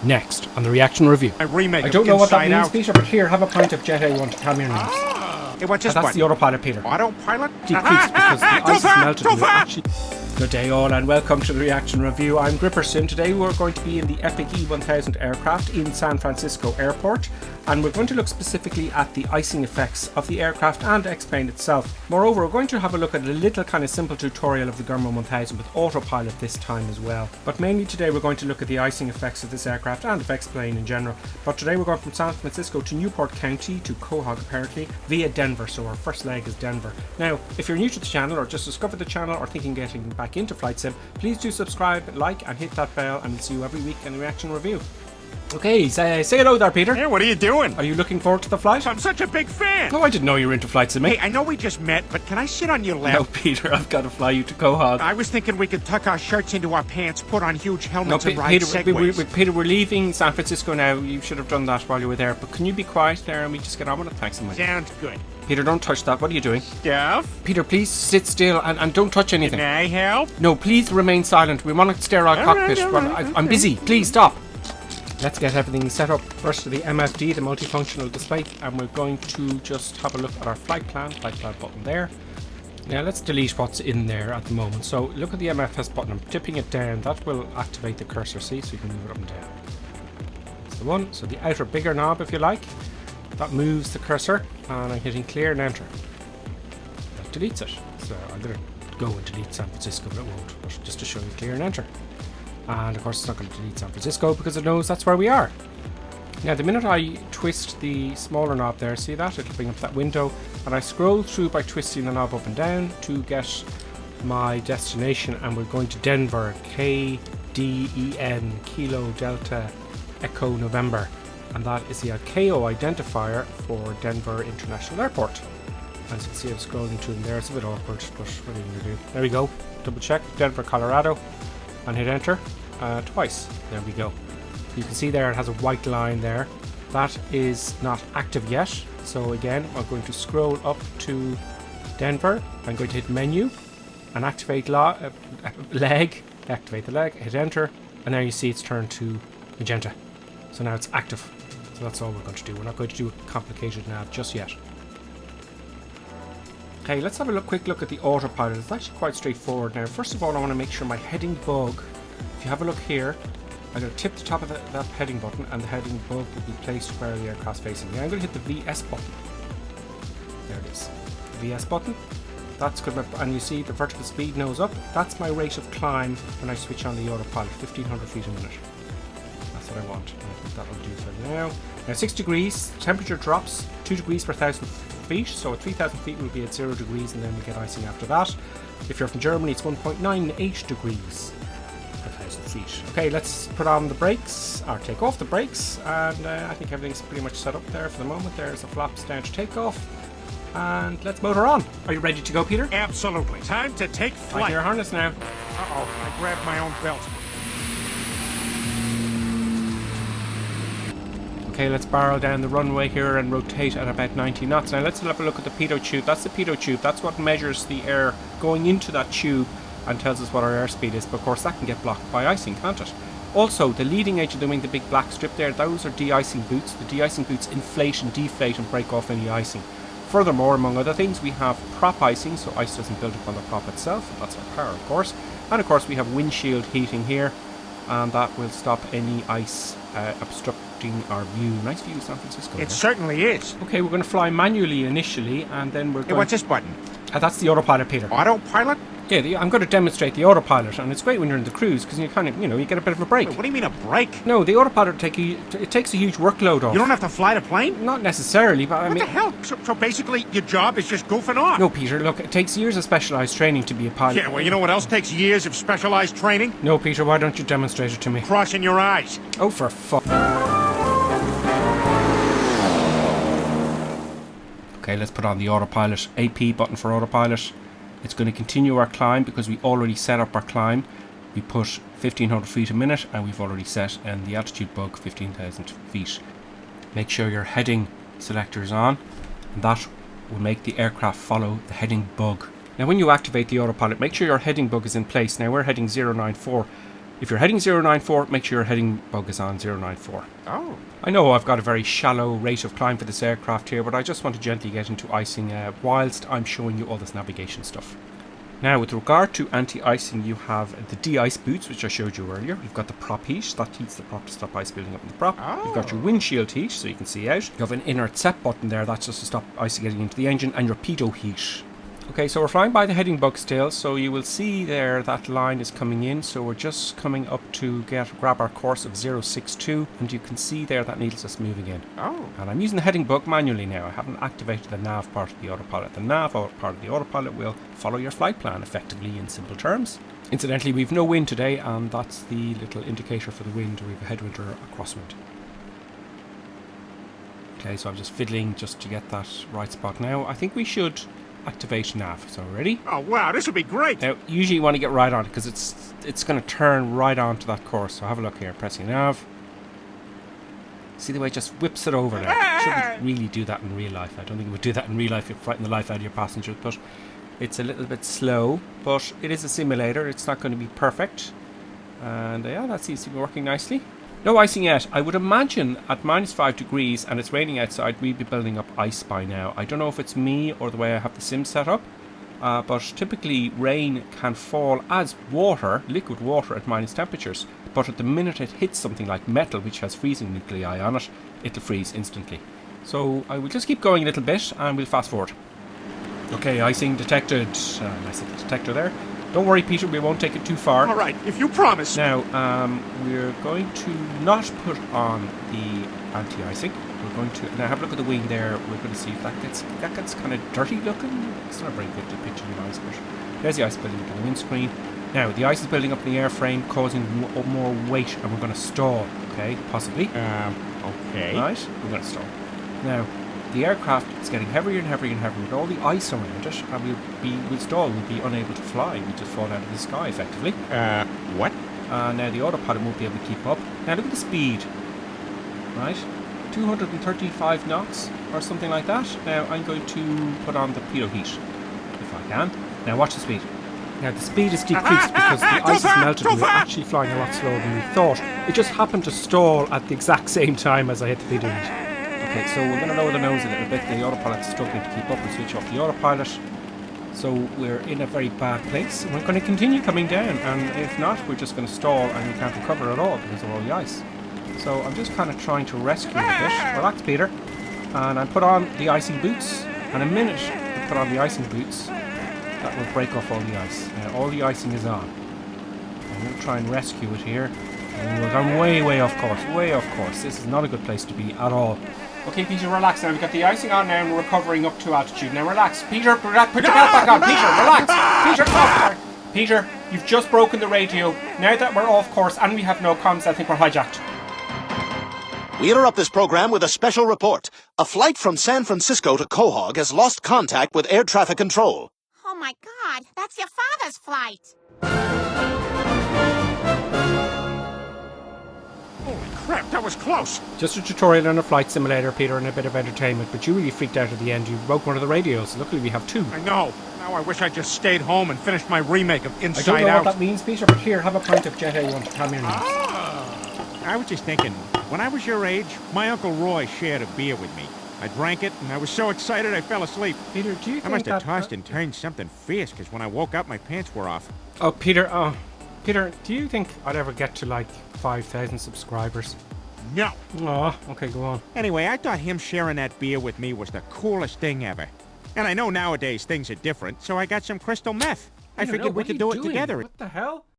Next on the reaction review. A remake I don't know what that means, out. Peter, but here, have a pint of Jet A1 to calm your nerves. Hey, what's this That's button? the autopilot, Peter. Autopilot? Decreased because the ice is melted. Too far! Good day all and welcome to the reaction review. I'm GripperSim. Today we're going to be in the epic E1000 aircraft in San Francisco Airport, and we're going to look specifically at the icing effects of the aircraft and explain itself. Moreover, we're going to have a look at a little kind of simple tutorial of the Grumman 1000 with autopilot this time as well. But mainly today we're going to look at the icing effects of this aircraft and of X-Plane in general. But today we're going from San Francisco to Newport County to Quahog apparently via Denver, so our first leg is Denver. Now, if you're new to the channel or just discovered the channel or thinking getting back into flightSim, please do subscribe, like and hit that bell, and we'll see you every week in the reaction review. Okay, say hello there, Peter. Hey, what are you doing? Are you looking forward to the flight? I'm such a big fan. No, I didn't know you were into flightSim. Hey, I know we just met, but can I sit on your lap? No, Peter, I've got to fly you to Quahog. I was thinking we could tuck our shirts into our pants, put on huge helmets and ride segways. Peter, we're leaving San Francisco now. You should have done that while you were there. But can you be quiet there and we just get on with it? Thanks so much. Sounds good. Peter, don't touch that. What are you doing? Stuff? Peter, please sit still and don't touch anything. Can I help? No, please remain silent. We want to stare at cockpit. I'm busy. Please stop. Let's get everything set up. First to the MFD, the multifunctional display, and we're going to just have a look at our flight plan button there. Now let's delete what's in there at the moment. So look at the MFS button. I'm tipping it down. That will activate the cursor, see, so you can move it up and down. That's the one. So the outer bigger knob, if you like, that moves the cursor, and I'm hitting clear and enter. That deletes it. So I'm going to go and delete San Francisco, but it won't. But just to show you clear and enter. And of course it's not going to delete San Francisco because it knows that's where we are. Now the minute I twist the smaller knob there, see that? It'll bring up that window, and I scroll through by twisting the knob up and down to get my destination, and we're going to Denver, KDEN, Kilo Delta Echo November, and that is the ICAO identifier for Denver International Airport. As you can see, I'm scrolling to them there. It's a bit awkward, but what are you going to do? There we go. Double check, Denver, Colorado, and hit enter twice. There we go. You can see there it has a white line there. That is not active yet. So again, I'm going to scroll up to Denver. I'm going to hit menu and activate leg. Activate the leg, hit enter, and there you see it's turned to magenta. So now it's active. So that's all we're going to do. We're not going to do a complicated nav just yet. Okay, let's have a quick look at the autopilot. It's actually quite straightforward now. First of all, I want to make sure my heading bug, if you have a look here, I'm going to tip the top of that heading button, and the heading bug will be placed where the aircraft's facing. Now I'm going to hit the VS button. There it is. The VS button. That's good. And you see the vertical speed nose up. That's my rate of climb when I switch on the autopilot, 1500 feet a minute. That's what I want. And I think that will do for now. Now 6 degrees, temperature drops 2 degrees per 1,000 feet, so at 3,000 feet we'll be at 0 degrees, and then we get icing after that. If you're from Germany, it's 1.98 degrees per 1,000 feet. Okay, let's put on the brakes, or take off the brakes, and I think everything's pretty much set up there for the moment. There's the flaps down to takeoff, and let's motor on. Are you ready to go, Peter? Absolutely. Time to take flight. Your harness now. Uh-oh, I grabbed my own belt. Okay, let's barrel down the runway here and rotate at about 90 knots. Now let's have a look at the pitot tube. That's the pitot tube. That's what measures the air going into that tube and tells us what our airspeed is. But of course that can get blocked by icing, can't it? Also, the leading edge of the wing, the big black strip there, those are de-icing boots. The de-icing boots inflate and deflate and break off any icing. Furthermore, among other things, we have prop icing, so ice doesn't build up on the prop itself. That's our power, of course. And of course we have windshield heating here, and that will stop any ice obstructing our view. Nice view of San Francisco. It certainly is. Okay, we're going to fly manually initially, and then we're going... Hey, what's this button? That's the autopilot, Peter. Autopilot? Yeah, I'm going to demonstrate the autopilot, and it's great when you're in the cruise because you kind of, you get a bit of a break. Wait, what do you mean a break? No, the autopilot takes a huge workload off. You don't have to fly the plane? Not necessarily, but I mean... What the hell? So basically your job is just goofing off? No, Peter, look, it takes years of specialised training to be a pilot. Yeah, well, you know what else takes years of specialised training? No, Peter, why don't you demonstrate it to me? Crossing your eyes. Oh, for fuck. Okay, let's put on the autopilot. AP button for autopilot. It's going to continue our climb because we already set up our climb. We put 1500 feet a minute, and we've already set in the altitude bug 15,000 feet. Make sure your heading selector is on, and that will make the aircraft follow the heading bug. Now when you activate the autopilot, make sure your heading bug is in place. Now we're heading 094. If you're heading 094, make sure your heading bug is on 094. Oh. I know I've got a very shallow rate of climb for this aircraft here, but I just want to gently get into icing whilst I'm showing you all this navigation stuff. Now, with regard to anti-icing, you have the de-ice boots, which I showed you earlier. You've got the prop heat, that heats the prop to stop ice building up in the prop. Oh. You've got your windshield heat, so you can see out. You have an inert set button there, that's just to stop ice getting into the engine, and your pitot heat. Okay, so we're flying by the heading bug still, so you will see there that line is coming in, so we're just coming up to grab our course of 062, and you can see there that needle's just moving in. Oh. And I'm using the heading bug manually now. I haven't activated the nav part of the autopilot. The nav part of the autopilot will follow your flight plan effectively in simple terms. Incidentally, we've no wind today, and that's the little indicator for the wind. We have a headwind or a crosswind. Okay, so I'm just fiddling just to get that right spot now. I think we should activate nav. So ready? Oh wow, this would be great. Now, usually you want to get right on it because it's going to turn right onto that course. So have a look here. Pressing nav. See the way it just whips it over there. It shouldn't really do that in real life. I don't think it would do that in real life. It'd frighten the life out of your passengers. But it's a little bit slow. But it is a simulator. It's not going to be perfect. And yeah, that seems to be working nicely. No icing yet. I would imagine at -5 degrees and it's raining outside, we'd be building up ice by now. I don't know if it's me or the way I have the sim set up, but typically rain can fall as water, liquid water at minus temperatures. But at the minute it hits something like metal, which has freezing nuclei on it, it'll freeze instantly. So I will just keep going a little bit and we'll fast forward. Okay, icing detected. Nice little detector there. Don't worry, Peter, we won't take it too far. All right, if you promise. Now, we're going to not put on the anti-icing. We're going to now have a look at the wing there. We're going to see if that gets kind of dirty looking. It's not a very good picture of the ice, but there's the ice building up on the windscreen. Now, the ice is building up in the airframe, causing more weight, and we're going to stall. Okay, possibly. Okay. Right, we're going to stall. Now, the aircraft is getting heavier and heavier and heavier with all the ice around it, and we'll stall. We'll be unable to fly. We'll just fall out of the sky, effectively. What? Now the autopilot won't be able to keep up. Now look at the speed. Right? 235 knots or something like that. Now I'm going to put on the pitot heat, if I can. Now watch the speed. Now the speed is decreased because the ice is melted and we're actually flying a lot slower than we thought. It just happened to stall at the exact same time as I hit the pitot heat. Okay, so we're going to lower the nose a little bit. The autopilot's struggling to keep up and switch off the autopilot. So we're in a very bad place. We're going to continue coming down, and if not, we're just going to stall and we can't recover at all because of all the ice. So I'm just kind of trying to rescue a bit. Relax, Peter. And I put on the icing boots, and a minute I put on the icing boots, that will break off all the ice. Now all the icing is on. I'm going to try and rescue it here. And we're going way off course, way off course. This is not a good place to be at all. Okay, Peter, relax now. We've got the icing on now and we're recovering up to altitude. Now relax. Peter, put your belt back on. Peter, relax. Peter, stop. Peter, you've just broken the radio. Now that we're off course and we have no comms, I think we're hijacked. We interrupt this program with a special report. A flight from San Francisco to Quahog has lost contact with air traffic control. Oh my God, that's your father's flight. Holy crap, that was close. Just a tutorial on a flight simulator, Peter, and a bit of entertainment, but you really freaked out at the end. You broke one of the radios. Luckily we have two. I know. Now I wish I just stayed home and finished my remake of Inside Out. I don't know what that means, Peter, but here, have a pint of Jet A1 to calm your nerves. I was just thinking, when I was your age, my Uncle Roy shared a beer with me. I drank it, and I was so excited I fell asleep. Peter, do you think I must have tossed and turned something fierce, because when I woke up, my pants were off. Oh, Peter, do you think I'd ever get to, like, 5,000 subscribers? No. Oh, okay, go on. Anyway, I thought him sharing that beer with me was the coolest thing ever. And I know nowadays things are different, so I got some crystal meth. I figured we could do it together. What the hell?